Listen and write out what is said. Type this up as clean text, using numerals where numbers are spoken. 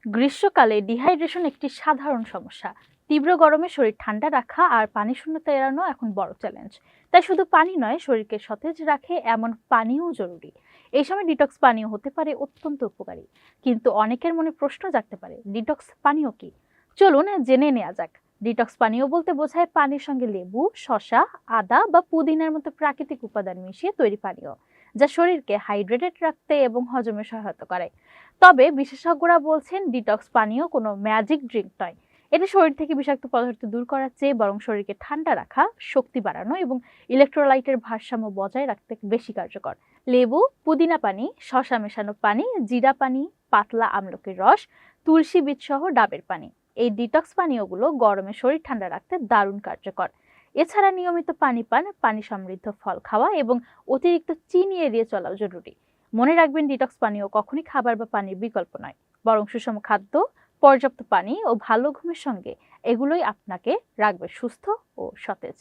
গ্রীষ্মকালে ডিহাইড্রেশন একটি সাধারণ সমস্যা। তীব্র গরমে শরীর ঠান্ডা রাখা আর পানি শূন্যতা এড়ানো এখন বড় চ্যালেঞ্জ। তাই শুধু পানি নয়, শরীরকে সতেজ রাখে এমন পানিও জরুরি। এই সময় ডিটক্স পানীয় হতে পারে অত্যন্ত উপকারী। কিন্তু অনেকের মনে প্রশ্ন জাগতে পারে, ডিটক্স পানীয় কি? চলুন জেনে নেওয়া যাক। ডিটক্স পানীয় বলতে বোঝায় পানির সঙ্গে লেবু, শসা, আদা বা পুদিনার মতো প্রাকৃতিক উপাদান মিশিয়ে তৈরি পানীয়, যা শরীরকে হাইড্রেটেড রাখতে এবং হজমে সহায়তা করে। তবে বিশেষজ্ঞরা বলছেন, ডিটক্স পানীয় কোনো ম্যাজিক ড্রিঙ্ক নয়। এটা শরীর থেকে বিষাক্ত পদার্থ দূর করার চেয়ে বরং শরীরকে ঠান্ডা রাখা, শক্তি বাড়ানো এবং ইলেকট্রোলাইটের ভারসাম্য বজায় রাখতে বেশি কার্যকর। লেবু, পুদিনা পানি, শসা মেশানো পানি, জিরা পানি, পাতলা আমলকির রস, তুলসী বীজ সহ ডাবের পানি, এই ডিটক্স পানীয়গুলো গরমে শরীর ঠান্ডা রাখতে দারুণ কার্যকর। এছাড়া নিয়মিত পানি পান, পানি সমৃদ্ধ ফল খাওয়া এবং অতিরিক্ত চিনি এড়িয়ে চলাও জরুরি। মনে রাখবেন, ডিটক্স পানীয় কখনই খাবার বা পানির বিকল্প নয়, বরং সুষম খাদ্য, পর্যাপ্ত পানি ও ভালো ঘুমের সঙ্গে এগুলোই আপনাকে রাখবে সুস্থ ও সতেজ।